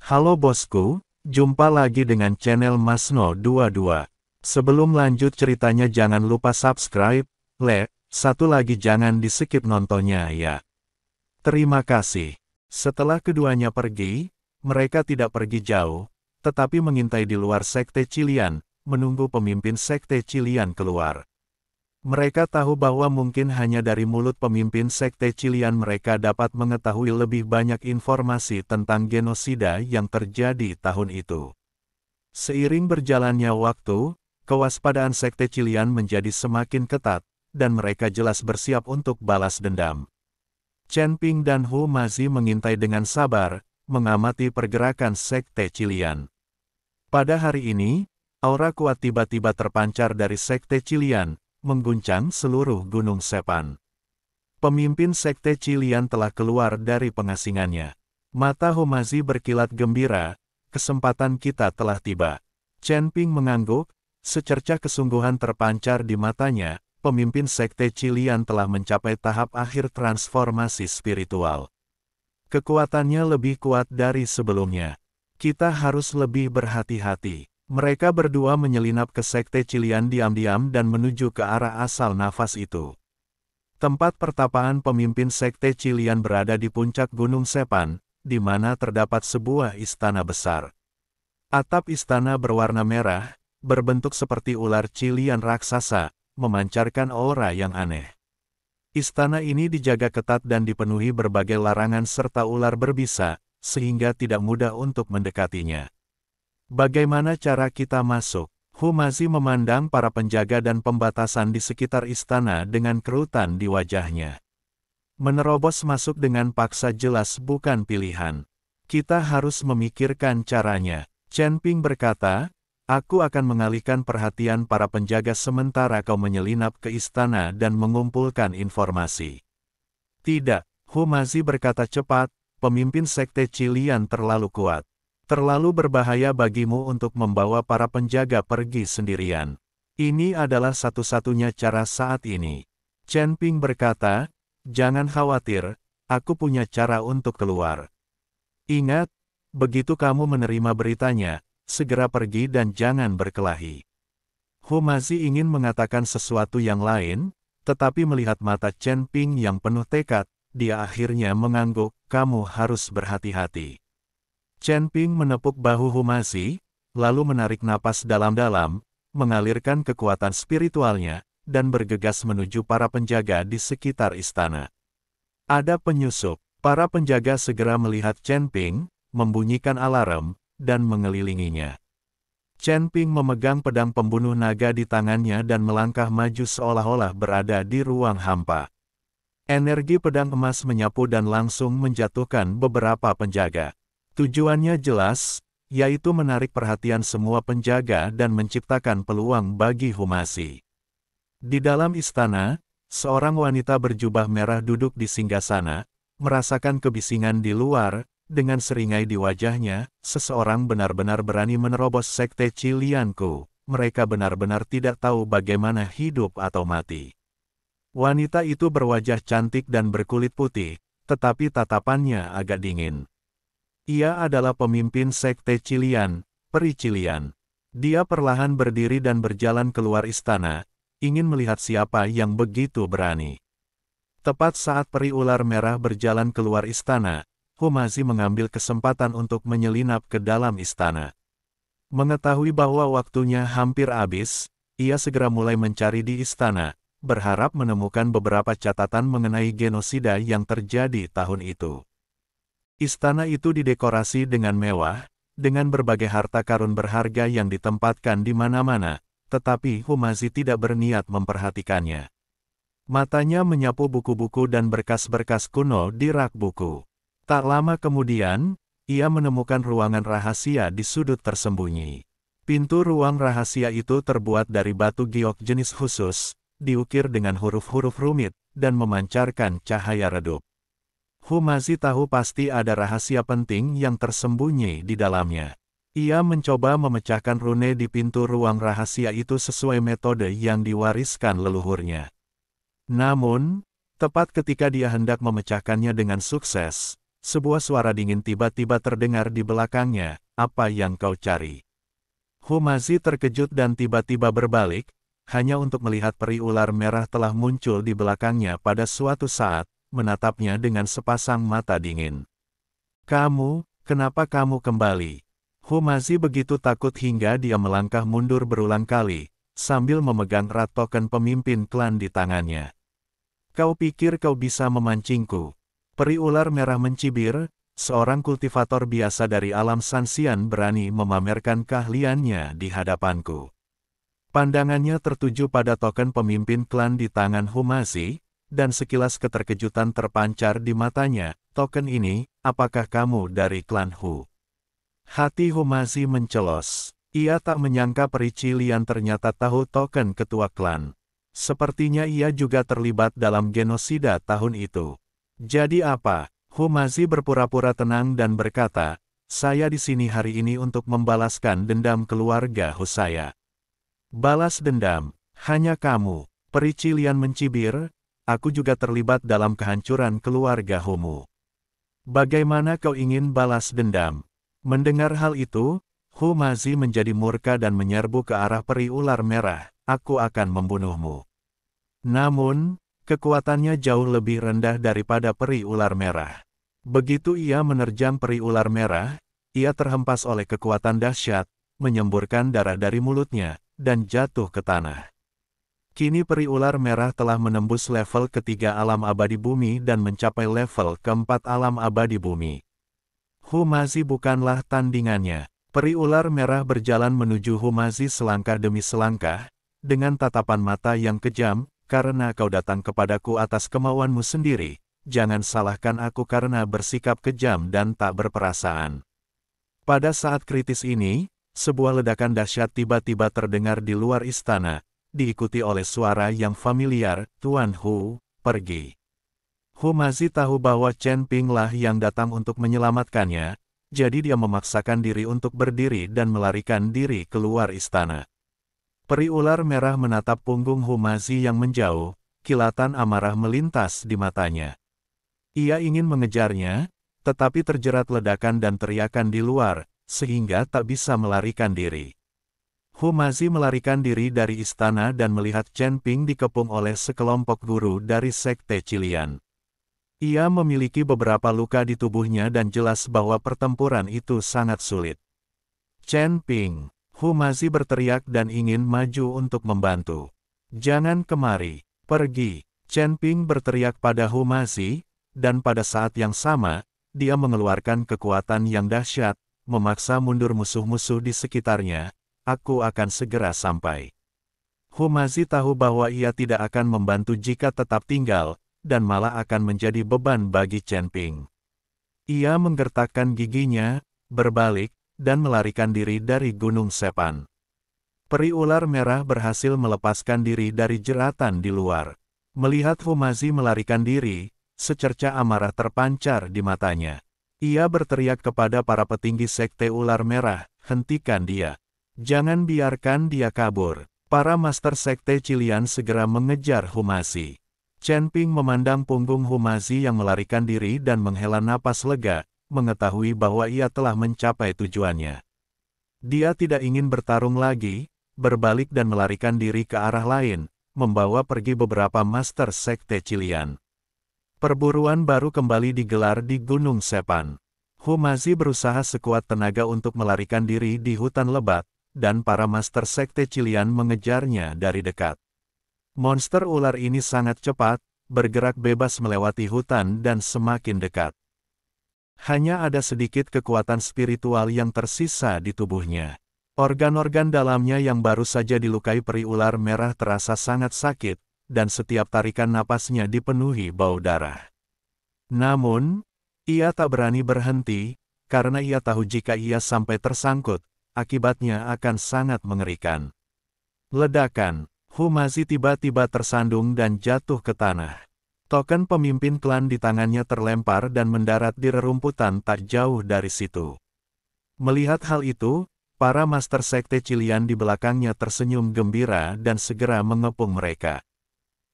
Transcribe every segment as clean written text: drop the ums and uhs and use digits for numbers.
Halo bosku, jumpa lagi dengan channel Masno22. Sebelum lanjut ceritanya jangan lupa subscribe, satu lagi jangan di-skip nontonnya ya. Terima kasih. Setelah keduanya pergi, mereka tidak pergi jauh, tetapi mengintai di luar Sekte Qilian, menunggu pemimpin Sekte Qilian keluar. Mereka tahu bahwa mungkin hanya dari mulut pemimpin Sekte Qilian mereka dapat mengetahui lebih banyak informasi tentang genosida yang terjadi tahun itu. Seiring berjalannya waktu, kewaspadaan Sekte Qilian menjadi semakin ketat, dan mereka jelas bersiap untuk balas dendam. Chen Ping dan Hu Mazi mengintai dengan sabar, mengamati pergerakan Sekte Qilian. Pada hari ini, aura kuat tiba-tiba terpancar dari Sekte Qilian, mengguncang seluruh Gunung Sepan. Pemimpin Sekte Qilian telah keluar dari pengasingannya. Mata Hu Mazi berkilat gembira, kesempatan kita telah tiba. Chen Ping mengangguk, secercah kesungguhan terpancar di matanya, pemimpin Sekte Qilian telah mencapai tahap akhir transformasi spiritual. Kekuatannya lebih kuat dari sebelumnya. Kita harus lebih berhati-hati. Mereka berdua menyelinap ke Sekte Qilian diam-diam dan menuju ke arah asal nafas itu. Tempat pertapaan pemimpin Sekte Qilian berada di puncak Gunung Sepan, di mana terdapat sebuah istana besar. Atap istana berwarna merah, berbentuk seperti ular Qilian raksasa, memancarkan aura yang aneh. Istana ini dijaga ketat dan dipenuhi berbagai larangan serta ular berbisa, sehingga tidak mudah untuk mendekatinya. Bagaimana cara kita masuk? Hu Mazi memandang para penjaga dan pembatasan di sekitar istana dengan kerutan di wajahnya. Menerobos masuk dengan paksa jelas bukan pilihan. Kita harus memikirkan caranya. Chen Ping berkata, aku akan mengalihkan perhatian para penjaga sementara kau menyelinap ke istana dan mengumpulkan informasi. Tidak, Hu Mazi berkata cepat, pemimpin Sekte Qilian terlalu kuat. Terlalu berbahaya bagimu untuk membawa para penjaga pergi sendirian. Ini adalah satu-satunya cara saat ini. Chen Ping berkata, jangan khawatir, aku punya cara untuk keluar. Ingat, begitu kamu menerima beritanya, segera pergi dan jangan berkelahi. Hu Mazi ingin mengatakan sesuatu yang lain, tetapi melihat mata Chen Ping yang penuh tekad, dia akhirnya mengangguk, kamu harus berhati-hati. Chen Ping menepuk bahu Hu Mazi, lalu menarik napas dalam-dalam, mengalirkan kekuatan spiritualnya, dan bergegas menuju para penjaga di sekitar istana. Ada penyusup, para penjaga segera melihat Chen Ping, membunyikan alarm, dan mengelilinginya. Chen Ping memegang pedang pembunuh naga di tangannya dan melangkah maju seolah-olah berada di ruang hampa. Energi pedang emas menyapu dan langsung menjatuhkan beberapa penjaga. Tujuannya jelas, yaitu menarik perhatian semua penjaga dan menciptakan peluang bagi Hu Mazi. Di dalam istana, seorang wanita berjubah merah duduk di singgasana, merasakan kebisingan di luar, dengan seringai di wajahnya, seseorang benar-benar berani menerobos Sekte Qilianku, mereka benar-benar tidak tahu bagaimana hidup atau mati. Wanita itu berwajah cantik dan berkulit putih, tetapi tatapannya agak dingin. Ia adalah pemimpin Sekte Qilian, Peri Qilian. Dia perlahan berdiri dan berjalan keluar istana, ingin melihat siapa yang begitu berani. Tepat saat peri ular merah berjalan keluar istana, Hu Mazi mengambil kesempatan untuk menyelinap ke dalam istana. Mengetahui bahwa waktunya hampir habis, ia segera mulai mencari di istana, berharap menemukan beberapa catatan mengenai genosida yang terjadi tahun itu. Istana itu didekorasi dengan mewah, dengan berbagai harta karun berharga yang ditempatkan di mana-mana, tetapi Hu Mazi tidak berniat memperhatikannya. Matanya menyapu buku-buku dan berkas-berkas kuno di rak buku. Tak lama kemudian, ia menemukan ruangan rahasia di sudut tersembunyi. Pintu ruang rahasia itu terbuat dari batu giok jenis khusus, diukir dengan huruf-huruf rumit, dan memancarkan cahaya redup. Hu Mazi tahu pasti ada rahasia penting yang tersembunyi di dalamnya. Ia mencoba memecahkan rune di pintu ruang rahasia itu sesuai metode yang diwariskan leluhurnya. Namun, tepat ketika dia hendak memecahkannya dengan sukses, Sebuah suara dingin tiba-tiba terdengar di belakangnya. Apa yang kau cari? Humazi terkejut dan tiba-tiba berbalik, hanya untuk melihat peri ular merah telah muncul di belakangnya pada suatu saat, menatapnya dengan sepasang mata dingin. Kamu, kenapa kamu kembali? Humazi begitu takut hingga dia melangkah mundur berulang kali, sambil memegang erat token pemimpin klan di tangannya. Kau pikir kau bisa memancingku? Peri ular merah mencibir, seorang kultivator biasa dari alam Sanxian berani memamerkan keahliannya di hadapanku. Pandangannya tertuju pada token pemimpin klan di tangan Humazi, dan sekilas keterkejutan terpancar di matanya. Token ini, apakah kamu dari klan Hu? Hati Humazi mencelos. Ia tak menyangka peri Cilian ternyata tahu token ketua klan. Sepertinya ia juga terlibat dalam genosida tahun itu. Jadi apa? Humazi berpura-pura tenang dan berkata, saya di sini hari ini untuk membalaskan dendam keluarga Hu saya. Balas dendam? Hanya kamu? Peri Cilian mencibir, aku juga terlibat dalam kehancuran keluarga Humu. Bagaimana kau ingin balas dendam? Mendengar hal itu, Humazi menjadi murka dan menyerbu ke arah peri ular merah. Aku akan membunuhmu. Namun, kekuatannya jauh lebih rendah daripada peri ular merah. Begitu ia menerjang peri ular merah, ia terhempas oleh kekuatan dahsyat, menyemburkan darah dari mulutnya, dan jatuh ke tanah. Kini peri ular merah telah menembus level ketiga alam abadi bumi dan mencapai level keempat alam abadi bumi. Humazi bukanlah tandingannya. Peri ular merah berjalan menuju Humazi selangkah demi selangkah, dengan tatapan mata yang kejam, karena kau datang kepadaku atas kemauanmu sendiri, jangan salahkan aku karena bersikap kejam dan tak berperasaan. Pada saat kritis ini, sebuah ledakan dahsyat tiba-tiba terdengar di luar istana, diikuti oleh suara yang familiar, Tuan Hu, pergi. Humazi tahu bahwa Chen Ping lah yang datang untuk menyelamatkannya, jadi dia memaksakan diri untuk berdiri dan melarikan diri keluar istana. Peri ular merah menatap punggung Humazi yang menjauh, kilatan amarah melintas di matanya. Ia ingin mengejarnya, tetapi terjerat ledakan dan teriakan di luar, sehingga tak bisa melarikan diri. Humazi melarikan diri dari istana dan melihat Chen Ping dikepung oleh sekelompok guru dari Sekte Cilian. Ia memiliki beberapa luka di tubuhnya dan jelas bahwa pertempuran itu sangat sulit. Chen Ping, Humazi berteriak dan ingin maju untuk membantu. Jangan kemari, pergi. Chen Ping berteriak pada Humazi, dan pada saat yang sama, dia mengeluarkan kekuatan yang dahsyat, memaksa mundur musuh-musuh di sekitarnya. Aku akan segera sampai. Humazi tahu bahwa ia tidak akan membantu jika tetap tinggal, dan malah akan menjadi beban bagi Chen Ping. Ia menggertakkan giginya, berbalik, dan melarikan diri dari Gunung Sepan. Peri ular merah berhasil melepaskan diri dari jeratan di luar. Melihat Humazi melarikan diri, secerca amarah terpancar di matanya. Ia berteriak kepada para petinggi Sekte Ular Merah, hentikan dia. Jangan biarkan dia kabur. Para Master Sekte Cilian segera mengejar Humazi. Chen Ping memandang punggung Humazi yang melarikan diri dan menghela napas lega, mengetahui bahwa ia telah mencapai tujuannya. Dia tidak ingin bertarung lagi, berbalik dan melarikan diri ke arah lain, membawa pergi beberapa Master Sekte Cilian. Perburuan baru kembali digelar di Gunung Sepan. Humazi berusaha sekuat tenaga untuk melarikan diri di hutan lebat, dan para Master Sekte Cilian mengejarnya dari dekat. Monster ular ini sangat cepat, bergerak bebas melewati hutan dan semakin dekat. Hanya ada sedikit kekuatan spiritual yang tersisa di tubuhnya. Organ-organ dalamnya yang baru saja dilukai peri ular merah terasa sangat sakit, dan setiap tarikan napasnya dipenuhi bau darah. Namun, ia tak berani berhenti, karena ia tahu jika ia sampai tersangkut, akibatnya akan sangat mengerikan. Ledakan. Humazi tiba-tiba tersandung dan jatuh ke tanah. Token pemimpin klan di tangannya terlempar dan mendarat di rerumputan tak jauh dari situ. Melihat hal itu, para Master Sekte Cilian di belakangnya tersenyum gembira dan segera mengepung mereka.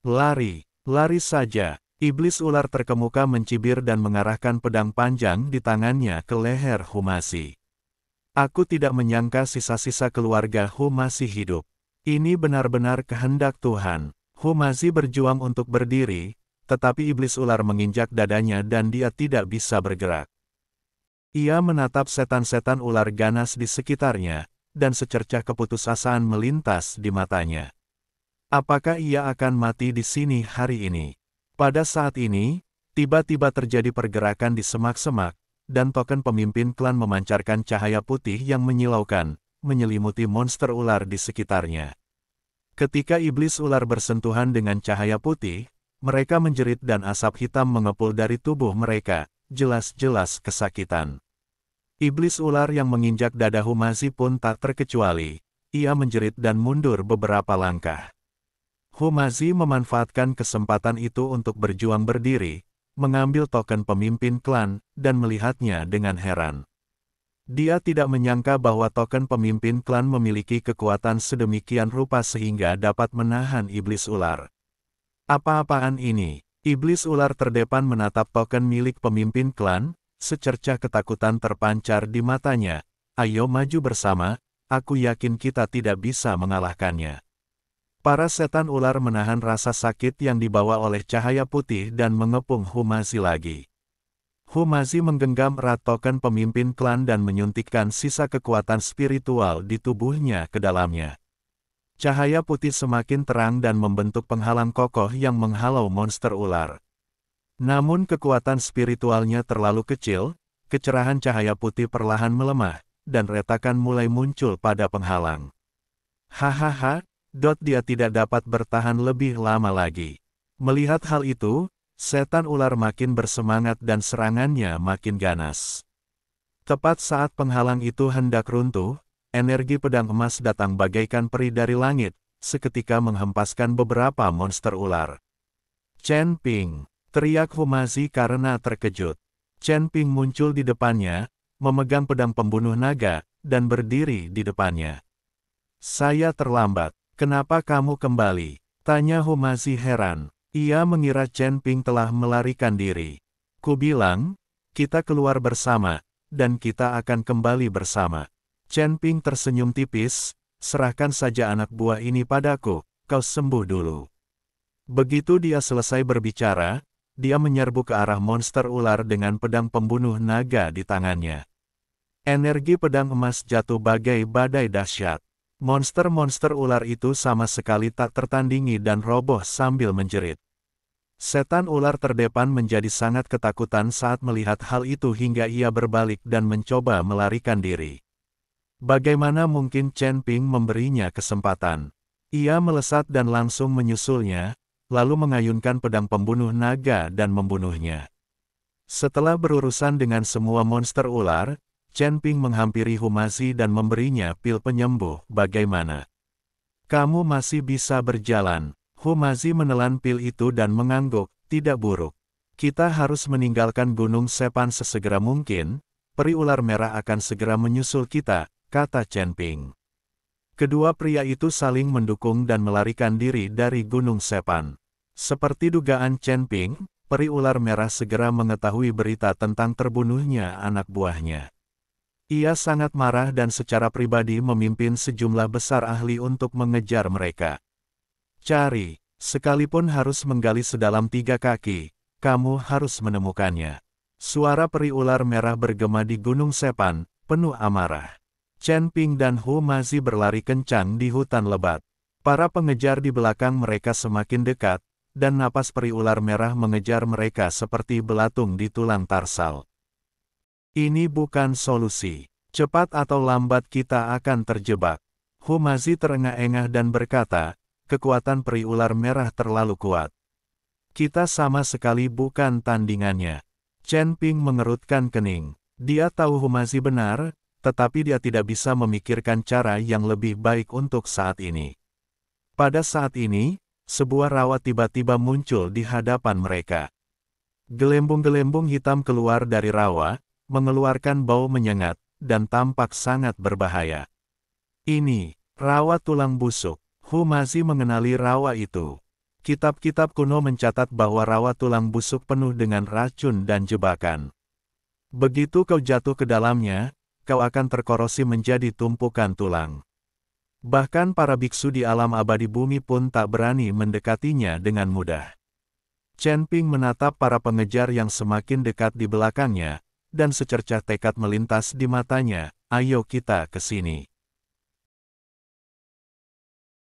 Lari, lari saja. Iblis ular terkemuka mencibir dan mengarahkan pedang panjang di tangannya ke leher Hu masih. Aku tidak menyangka sisa-sisa keluarga Hu masih hidup. Ini benar-benar kehendak Tuhan. Hu masih berjuang untuk berdiri, tetapi iblis ular menginjak dadanya dan dia tidak bisa bergerak. Ia menatap setan-setan ular ganas di sekitarnya, dan secercah keputusasaan melintas di matanya. Apakah ia akan mati di sini hari ini? Pada saat ini, tiba-tiba terjadi pergerakan di semak-semak, dan token pemimpin klan memancarkan cahaya putih yang menyilaukan, menyelimuti monster ular di sekitarnya. Ketika iblis ular bersentuhan dengan cahaya putih, mereka menjerit dan asap hitam mengepul dari tubuh mereka, jelas-jelas kesakitan. Iblis ular yang menginjak dada Hu masih pun tak terkecuali, ia menjerit dan mundur beberapa langkah. Hu masih memanfaatkan kesempatan itu untuk berjuang berdiri, mengambil token pemimpin klan, dan melihatnya dengan heran. Dia tidak menyangka bahwa token pemimpin klan memiliki kekuatan sedemikian rupa sehingga dapat menahan iblis ular. Apa-apaan ini? Iblis ular terdepan menatap token milik pemimpin klan, secercah ketakutan terpancar di matanya. Ayo maju bersama, aku yakin kita tidak bisa mengalahkannya. Para setan ular menahan rasa sakit yang dibawa oleh cahaya putih dan mengepung Hu masih lagi. Hu masih menggenggam erat token pemimpin klan dan menyuntikkan sisa kekuatan spiritual di tubuhnya ke dalamnya. Cahaya putih semakin terang dan membentuk penghalang kokoh yang menghalau monster ular. Namun kekuatan spiritualnya terlalu kecil, kecerahan cahaya putih perlahan melemah, dan retakan mulai muncul pada penghalang. Hahaha. Dia tidak dapat bertahan lebih lama lagi. Melihat hal itu, setan ular makin bersemangat dan serangannya makin ganas. Tepat saat penghalang itu hendak runtuh, energi pedang emas datang bagaikan peri dari langit, seketika menghempaskan beberapa monster ular. Chen Ping, teriak Hu masih karena terkejut. Chen Ping muncul di depannya, memegang pedang pembunuh naga, dan berdiri di depannya. Saya terlambat. Kenapa kamu kembali? Tanya Hu masih heran. Ia mengira Chen Ping telah melarikan diri. Ku bilang, kita keluar bersama, dan kita akan kembali bersama. Chen Ping tersenyum tipis, serahkan saja anak buah ini padaku, kau sembuh dulu. Begitu dia selesai berbicara, dia menyerbu ke arah monster ular dengan pedang pembunuh naga di tangannya. Energi pedang emas jatuh bagai badai dahsyat. Monster-monster ular itu sama sekali tak tertandingi dan roboh sambil menjerit. Setan ular terdepan menjadi sangat ketakutan saat melihat hal itu hingga ia berbalik dan mencoba melarikan diri. Bagaimana mungkin Chen Ping memberinya kesempatan? Ia melesat dan langsung menyusulnya, lalu mengayunkan pedang pembunuh naga dan membunuhnya. Setelah berurusan dengan semua monster ular, Chen Ping menghampiri Hu masih dan memberinya pil penyembuh. Bagaimana? Kamu masih bisa berjalan. Hu masih menelan pil itu dan mengangguk, tidak buruk. Kita harus meninggalkan Gunung Sepan sesegera mungkin, peri ular merah akan segera menyusul kita, kata Chen Ping. Kedua pria itu saling mendukung dan melarikan diri dari Gunung Sepan. Seperti dugaan Chen Ping, peri ular merah segera mengetahui berita tentang terbunuhnya anak buahnya. Ia sangat marah dan secara pribadi memimpin sejumlah besar ahli untuk mengejar mereka. Cari, sekalipun harus menggali sedalam 3 kaki, kamu harus menemukannya. Suara peri ular merah bergema di Gunung Sepan, penuh amarah. Chen Ping dan Hu masih berlari kencang di hutan lebat. Para pengejar di belakang mereka semakin dekat, dan napas peri ular merah mengejar mereka seperti belatung di tulang tarsal. Ini bukan solusi. Cepat atau lambat kita akan terjebak. Hu masih terengah-engah dan berkata, kekuatan peri ular merah terlalu kuat. Kita sama sekali bukan tandingannya. Chen Ping mengerutkan kening. Dia tahu Hu masih benar, tetapi dia tidak bisa memikirkan cara yang lebih baik untuk saat ini. Pada saat ini, sebuah rawa tiba-tiba muncul di hadapan mereka. Gelembung-gelembung hitam keluar dari rawa, mengeluarkan bau menyengat, dan tampak sangat berbahaya. Ini, rawa tulang busuk. Hu masih mengenali rawa itu. Kitab-kitab kuno mencatat bahwa rawa tulang busuk penuh dengan racun dan jebakan. Begitu kau jatuh ke dalamnya, kau akan terkorosi menjadi tumpukan tulang. Bahkan para biksu di alam abadi bumi pun tak berani mendekatinya dengan mudah. Chen Ping menatap para pengejar yang semakin dekat di belakangnya, dan secercah tekad melintas di matanya, ayo kita ke sini.